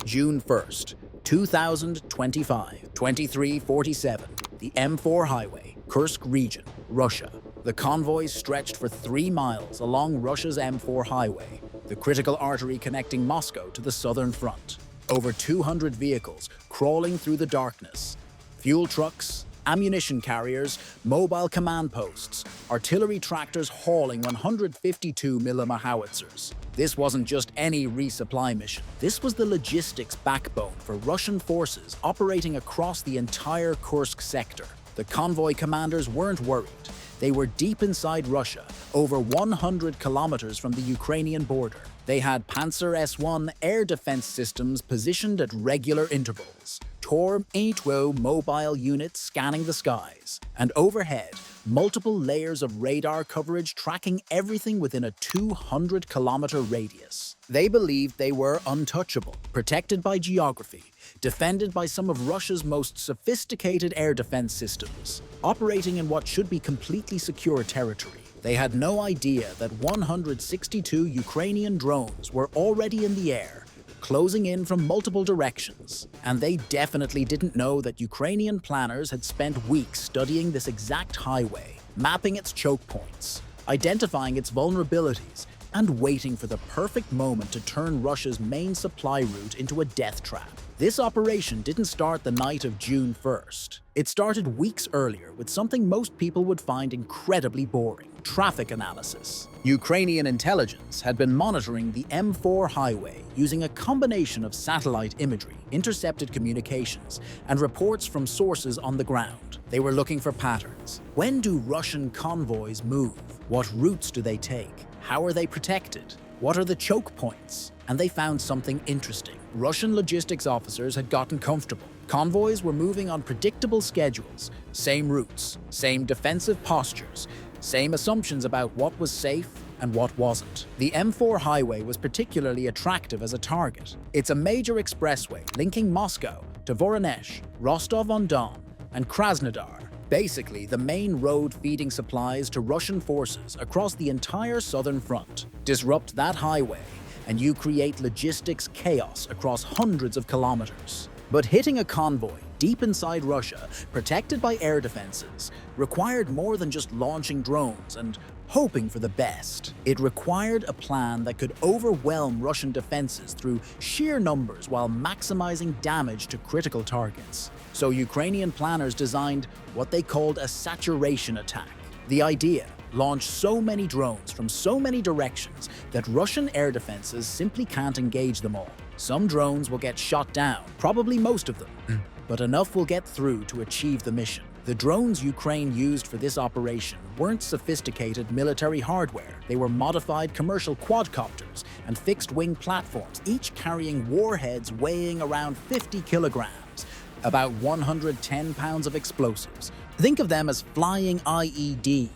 June 1st, 2025, 23:47, the M-4 highway, Kursk region, Russia. The convoys stretched for 3 miles along Russia's M-4 highway, the critical artery connecting Moscow to the southern front. Over 200 vehicles crawling through the darkness. Fuel trucks, ammunition carriers, mobile command posts, artillery tractors hauling 152mm howitzers. This wasn't just any resupply mission. This was the logistics backbone for Russian forces operating across the entire Kursk sector. The convoy commanders weren't worried. They were deep inside Russia, over 100 kilometers from the Ukrainian border. They had Pantsir-S1 air defense systems positioned at regular intervals, Tor-M2 mobile units scanning the skies, and overhead, multiple layers of radar coverage tracking everything within a 200-kilometer radius. They believed they were untouchable, protected by geography, defended by some of Russia's most sophisticated air defense systems, operating in what should be completely secure territory. They had no idea that 162 Ukrainian drones were already in the air, closing in from multiple directions. And they definitely didn't know that Ukrainian planners had spent weeks studying this exact highway, mapping its choke points, identifying its vulnerabilities, and waiting for the perfect moment to turn Russia's main supply route into a death trap. This operation didn't start the night of June 1st. It started weeks earlier with something most people would find incredibly boring: traffic analysis. Ukrainian intelligence had been monitoring the M4 highway using a combination of satellite imagery, intercepted communications, and reports from sources on the ground. They were looking for patterns. When do Russian convoys move? What routes do they take? How are they protected? What are the choke points? And they found something interesting. Russian logistics officers had gotten comfortable. Convoys were moving on predictable schedules, same routes, same defensive postures, same assumptions about what was safe and what wasn't. The M4 highway was particularly attractive as a target. It's a major expressway linking Moscow to Voronezh, Rostov-on-Don, and Krasnodar. Basically, the main road feeding supplies to Russian forces across the entire southern front. Disrupt that highway, and you create logistics chaos across hundreds of kilometers. But hitting a convoy deep inside Russia, protected by air defenses, required more than just launching drones and hoping for the best. It required a plan that could overwhelm Russian defenses through sheer numbers while maximizing damage to critical targets. So Ukrainian planners designed what they called a saturation attack. The idea: launch so many drones from so many directions that Russian air defenses simply can't engage them all. Some drones will get shot down, probably most of them, but enough will get through to achieve the mission. The drones Ukraine used for this operation weren't sophisticated military hardware. They were modified commercial quadcopters and fixed-wing platforms, each carrying warheads weighing around 50 kilograms, about 110 pounds of explosives. Think of them as flying IEDs.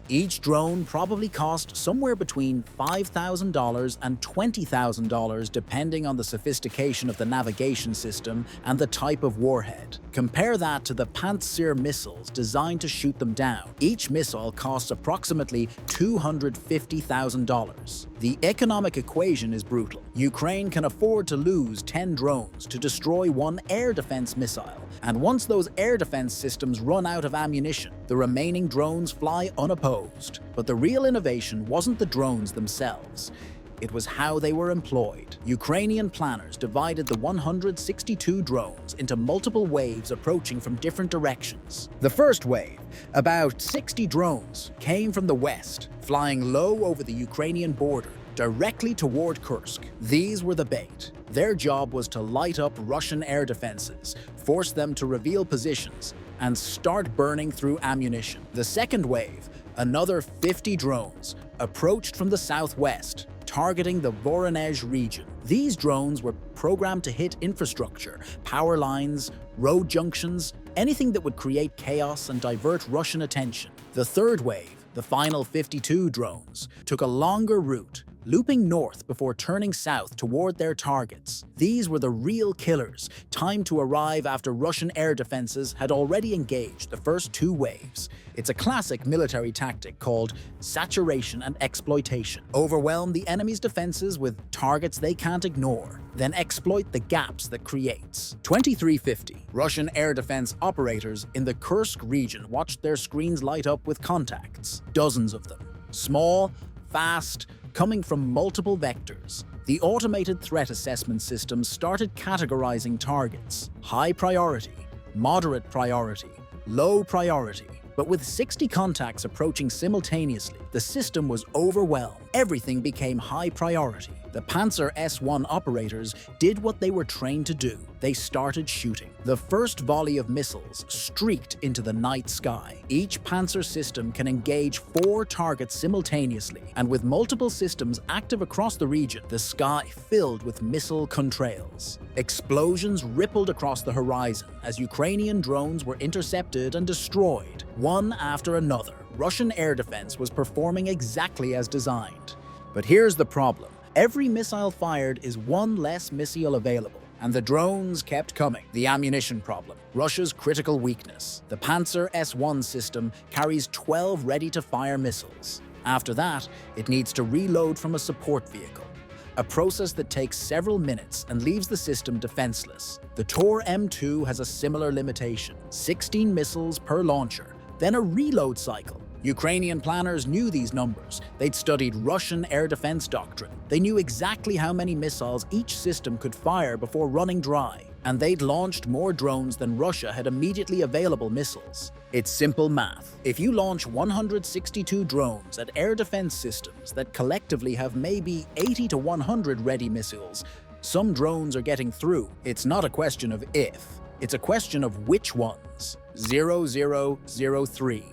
Each drone probably cost somewhere between $5,000 and $20,000 depending on the sophistication of the navigation system and the type of warhead. Compare that to the Pantsir missiles designed to shoot them down. Each missile costs approximately $250,000. The economic equation is brutal. Ukraine can afford to lose 10 drones to destroy one air defense missile, and once those air defense systems run out of ammunition, the remaining drones fly unopposed. But the real innovation wasn't the drones themselves. It was how they were employed. Ukrainian planners divided the 162 drones into multiple waves approaching from different directions. The first wave, about 60 drones, came from the west, flying low over the Ukrainian border, directly toward Kursk. These were the bait. Their job was to light up Russian air defenses, force them to reveal positions, and start burning through ammunition. The second wave, another 50 drones, approached from the southwest, targeting the Voronezh region. These drones were programmed to hit infrastructure, power lines, road junctions, anything that would create chaos and divert Russian attention. The third wave, the final 52 drones, took a longer route, looping north before turning south toward their targets. These were the real killers, timed to arrive after Russian air defenses had already engaged the first two waves. It's a classic military tactic called saturation and exploitation. Overwhelm the enemy's defenses with targets they can't ignore, then exploit the gaps that creates. 2350. Russian air defense operators in the Kursk region watched their screens light up with contacts. Dozens of them. Small, fast, coming from multiple vectors. The automated threat assessment system started categorizing targets. High priority, moderate priority, low priority. But with 60 contacts approaching simultaneously, the system was overwhelmed. Everything became high priority. The Pantsir-S1 operators did what they were trained to do. They started shooting. The first volley of missiles streaked into the night sky. Each Pantsir system can engage 4 targets simultaneously, and with multiple systems active across the region, the sky filled with missile contrails. Explosions rippled across the horizon as Ukrainian drones were intercepted and destroyed, one after another. Russian air defense was performing exactly as designed. But here's the problem. Every missile fired is one less missile available, and the drones kept coming. The ammunition problem, Russia's critical weakness. The Pantsir-S1 system carries 12 ready-to-fire missiles. After that, it needs to reload from a support vehicle, a process that takes several minutes and leaves the system defenseless. The Tor-M2 has a similar limitation, 16 missiles per launcher, then a reload cycle. Ukrainian planners knew these numbers. They'd studied Russian air defense doctrine. They knew exactly how many missiles each system could fire before running dry. And they'd launched more drones than Russia had immediately available missiles. It's simple math. If you launch 162 drones at air defense systems that collectively have maybe 80 to 100 ready missiles, some drones are getting through. It's not a question of if, it's a question of which ones. 0003.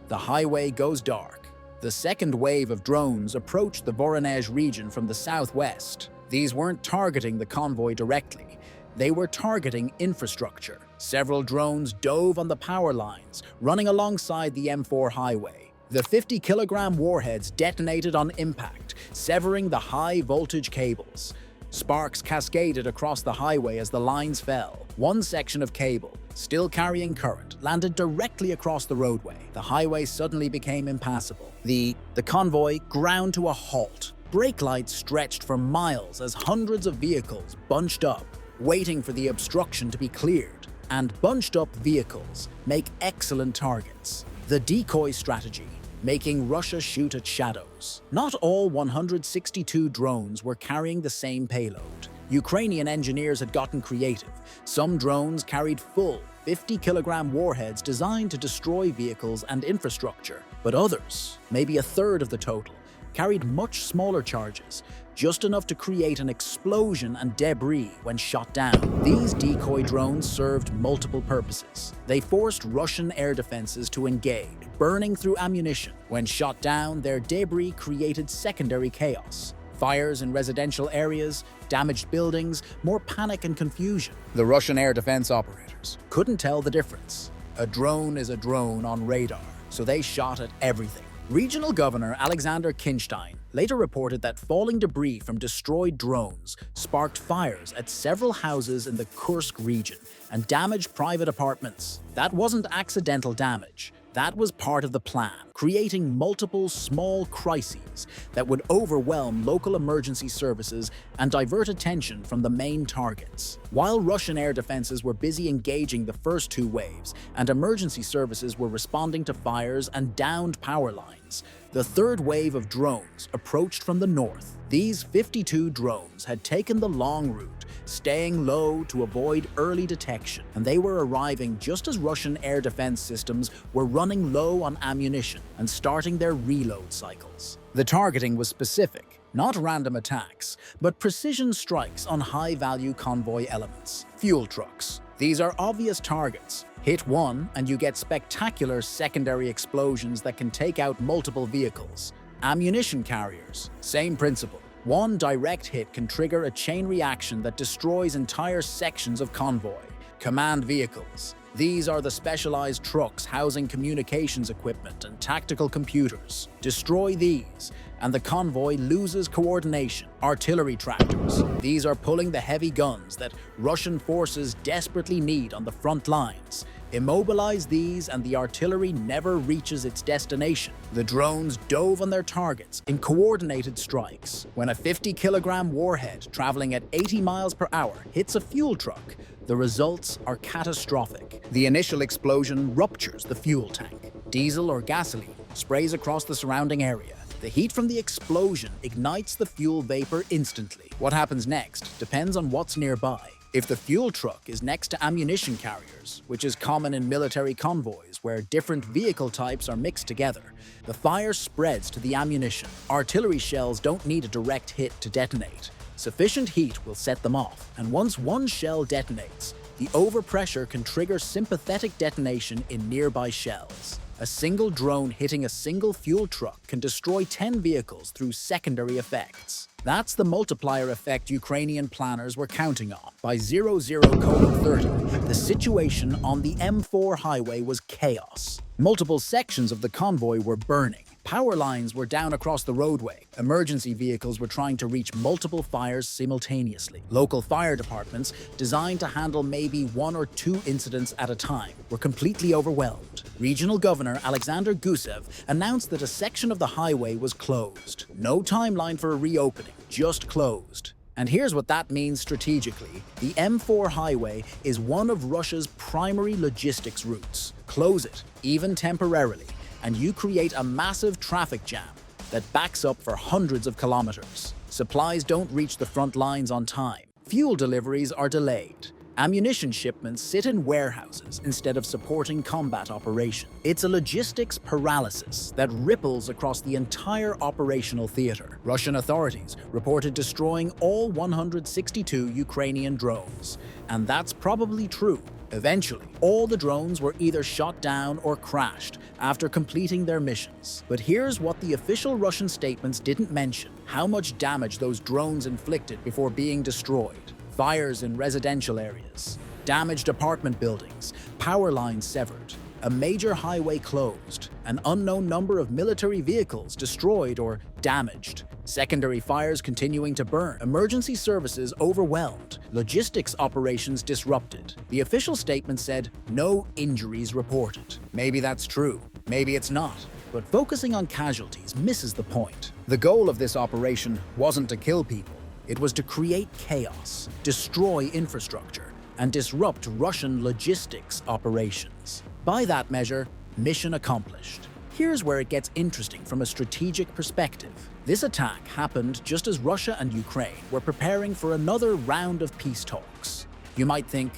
The highway goes dark. The second wave of drones approached the Voronezh region from the southwest. These weren't targeting the convoy directly. They were targeting infrastructure. Several drones dove on the power lines, running alongside the M-4 highway. The 50-kilogram warheads detonated on impact, severing the high-voltage cables. Sparks cascaded across the highway as the lines fell. One section of cable, still carrying current, landed directly across the roadway. The highway suddenly became impassable. The convoy ground to a halt. Brake lights stretched for miles as hundreds of vehicles bunched up, waiting for the obstruction to be cleared. And bunched-up vehicles make excellent targets. The decoy strategy, making Russia shoot at shadows. Not all 162 drones were carrying the same payload. Ukrainian engineers had gotten creative. Some drones carried full 50-kilogram warheads designed to destroy vehicles and infrastructure, but others, maybe a third of the total, carried much smaller charges, just enough to create an explosion and debris when shot down. These decoy drones served multiple purposes. They forced Russian air defenses to engage, burning through ammunition. When shot down, their debris created secondary chaos. Fires in residential areas, damaged buildings, more panic and confusion. The Russian air defense operators couldn't tell the difference. A drone is a drone on radar, so they shot at everything. Regional Governor Alexander Kinstein later reported that falling debris from destroyed drones sparked fires at several houses in the Kursk region and damaged private apartments. That wasn't accidental damage. That was part of the plan, creating multiple small crises that would overwhelm local emergency services and divert attention from the main targets. While Russian air defenses were busy engaging the first two waves and emergency services were responding to fires and downed power lines, the third wave of drones approached from the north. These 52 drones had taken the long route, staying low to avoid early detection, and they were arriving just as Russian air defense systems were running low on ammunition and starting their reload cycles. The targeting was specific, not random attacks, but precision strikes on high-value convoy elements. Fuel trucks. These are obvious targets. Hit one and you get spectacular secondary explosions that can take out multiple vehicles. Ammunition carriers. Same principle. One direct hit can trigger a chain reaction that destroys entire sections of convoy. Command vehicles. These are the specialized trucks housing communications equipment and tactical computers. Destroy these, and the convoy loses coordination. Artillery tractors. These are pulling the heavy guns that Russian forces desperately need on the front lines. Immobilize these and the artillery never reaches its destination. The drones dove on their targets in coordinated strikes. When a 50-kilogram warhead traveling at 80 miles per hour hits a fuel truck, the results are catastrophic. The initial explosion ruptures the fuel tank. Diesel or gasoline sprays across the surrounding area. The heat from the explosion ignites the fuel vapor instantly. What happens next depends on what's nearby. If the fuel truck is next to ammunition carriers, which is common in military convoys where different vehicle types are mixed together, the fire spreads to the ammunition. Artillery shells don't need a direct hit to detonate. Sufficient heat will set them off, and once one shell detonates, the overpressure can trigger sympathetic detonation in nearby shells. A single drone hitting a single fuel truck can destroy 10 vehicles through secondary effects. That's the multiplier effect Ukrainian planners were counting on. By 00:30, the situation on the M-4 highway was chaos. Multiple sections of the convoy were burning. Power lines were down across the roadway. Emergency vehicles were trying to reach multiple fires simultaneously. Local fire departments, designed to handle maybe 1 or 2 incidents at a time, were completely overwhelmed. Regional Governor Alexander Gusev announced that a section of the highway was closed. No timeline for a reopening, just closed. And here's what that means strategically. The M4 highway is one of Russia's primary logistics routes. Close it, even temporarily, and you create a massive traffic jam that backs up for hundreds of kilometers. Supplies don't reach the front lines on time. Fuel deliveries are delayed. Ammunition shipments sit in warehouses instead of supporting combat operation. It's a logistics paralysis that ripples across the entire operational theater. Russian authorities reported destroying all 162 Ukrainian drones. And that's probably true. Eventually, all the drones were either shot down or crashed after completing their missions. But here's what the official Russian statements didn't mention: how much damage those drones inflicted before being destroyed. Fires in residential areas, damaged apartment buildings, power lines severed, a major highway closed, an unknown number of military vehicles destroyed or damaged, secondary fires continuing to burn, emergency services overwhelmed, logistics operations disrupted. The official statement said no injuries reported. Maybe that's true, maybe it's not. But focusing on casualties misses the point. The goal of this operation wasn't to kill people. It was to create chaos, destroy infrastructure, and disrupt Russian logistics operations. By that measure, mission accomplished. Here's where it gets interesting from a strategic perspective. This attack happened just as Russia and Ukraine were preparing for another round of peace talks. You might think,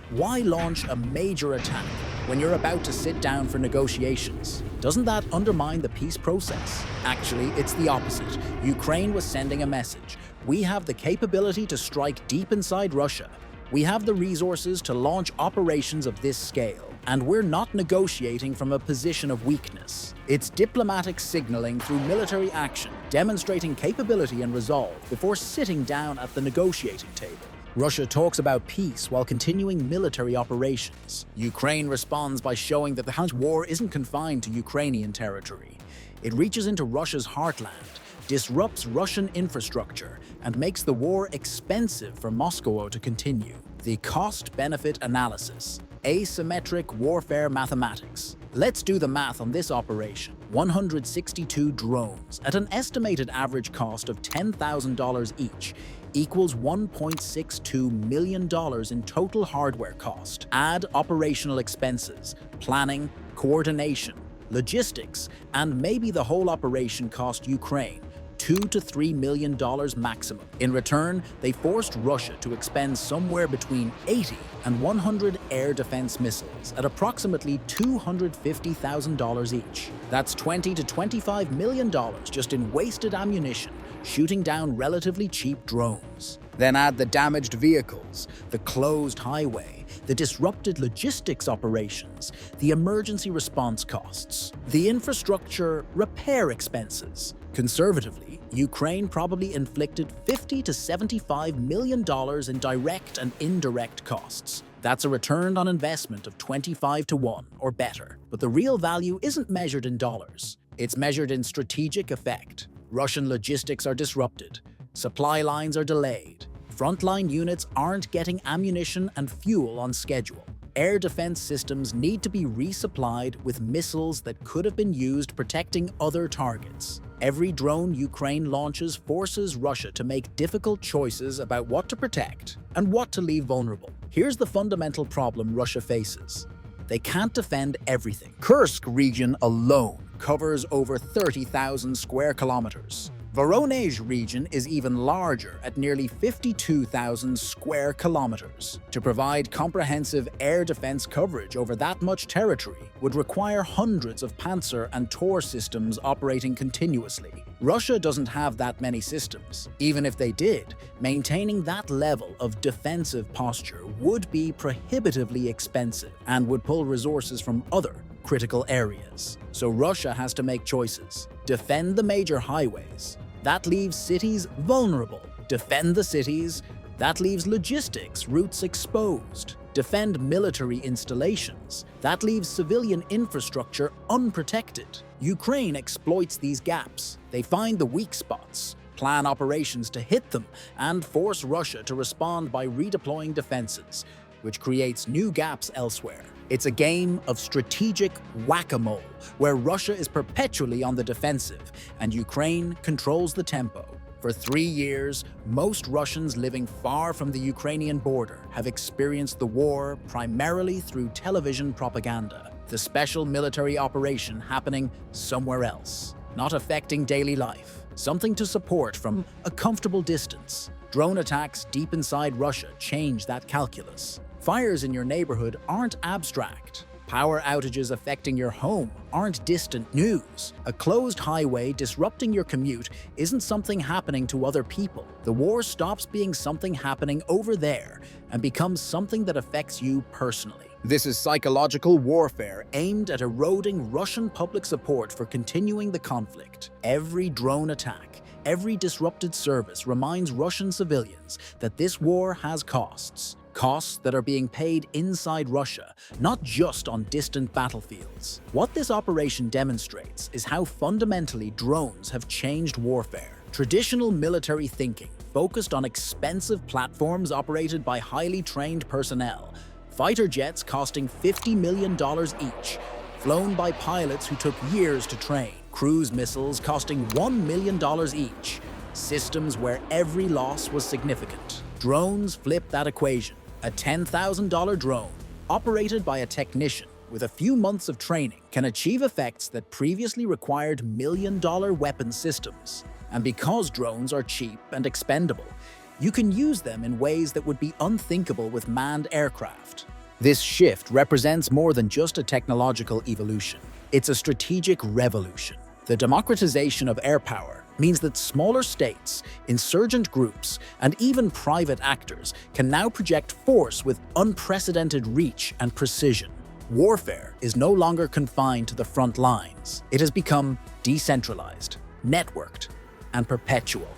why launch a major attack when you're about to sit down for negotiations? Doesn't that undermine the peace process? Actually, it's the opposite. Ukraine was sending a message. We have the capability to strike deep inside Russia. We have the resources to launch operations of this scale, and we're not negotiating from a position of weakness. It's diplomatic signaling through military action, demonstrating capability and resolve before sitting down at the negotiating table. Russia talks about peace while continuing military operations. Ukraine responds by showing that the war isn't confined to Ukrainian territory. It reaches into Russia's heartland, disrupts Russian infrastructure, and makes the war expensive for Moscow to continue. The cost-benefit analysis. Asymmetric warfare mathematics. Let's do the math on this operation. 162 drones at an estimated average cost of $10,000 each equals $1.62 million in total hardware cost. Add operational expenses, planning, coordination, logistics, and maybe the whole operation cost Ukraine $2 to $3 million maximum. In return, they forced Russia to expend somewhere between 80 and 100 air defense missiles at approximately $250,000 each. That's $20 to $25 million just in wasted ammunition, shooting down relatively cheap drones. Then add the damaged vehicles, the closed highway, the disrupted logistics operations, the emergency response costs, the infrastructure repair expenses. Conservatively, Ukraine probably inflicted $50 to $75 million in direct and indirect costs. That's a return on investment of 25 to 1 or better. But the real value isn't measured in dollars. It's measured in strategic effect. Russian logistics are disrupted, supply lines are delayed, frontline units aren't getting ammunition and fuel on schedule. Air defense systems need to be resupplied with missiles that could have been used protecting other targets. Every drone Ukraine launches forces Russia to make difficult choices about what to protect and what to leave vulnerable. Here's the fundamental problem Russia faces. They can't defend everything. Kursk region alone covers over 30,000 square kilometers. Voronezh region is even larger at nearly 52,000 square kilometers. To provide comprehensive air defense coverage over that much territory would require hundreds of Pantsir and Tor systems operating continuously. Russia doesn't have that many systems. Even if they did, maintaining that level of defensive posture would be prohibitively expensive and would pull resources from other critical areas. So Russia has to make choices. Defend the major highways. That leaves cities vulnerable. Defend the cities. That leaves logistics routes exposed. Defend military installations. That leaves civilian infrastructure unprotected. Ukraine exploits these gaps. They find the weak spots, plan operations to hit them, and force Russia to respond by redeploying defenses, which creates new gaps elsewhere. It's a game of strategic whack-a-mole, where Russia is perpetually on the defensive and Ukraine controls the tempo. For 3 years, most Russians living far from the Ukrainian border have experienced the war primarily through television propaganda, the special military operation happening somewhere else, not affecting daily life, something to support from a comfortable distance. Drone attacks deep inside Russia change that calculus. Fires in your neighborhood aren't abstract. Power outages affecting your home aren't distant news. A closed highway disrupting your commute isn't something happening to other people. The war stops being something happening over there and becomes something that affects you personally. This is psychological warfare aimed at eroding Russian public support for continuing the conflict. Every drone attack, every disrupted service reminds Russian civilians that this war has costs. Costs that are being paid inside Russia, not just on distant battlefields. What this operation demonstrates is how fundamentally drones have changed warfare. Traditional military thinking focused on expensive platforms operated by highly trained personnel, fighter jets costing $50 million each, flown by pilots who took years to train, cruise missiles costing $1 million each, systems where every loss was significant. Drones flip that equation. A $10,000 drone, operated by a technician with a few months of training, can achieve effects that previously required million-dollar weapon systems. And because drones are cheap and expendable, you can use them in ways that would be unthinkable with manned aircraft. This shift represents more than just a technological evolution. It's a strategic revolution. The democratization of airpower means that smaller states, insurgent groups, and even private actors can now project force with unprecedented reach and precision. Warfare is no longer confined to the front lines. It has become decentralized, networked, and perpetual.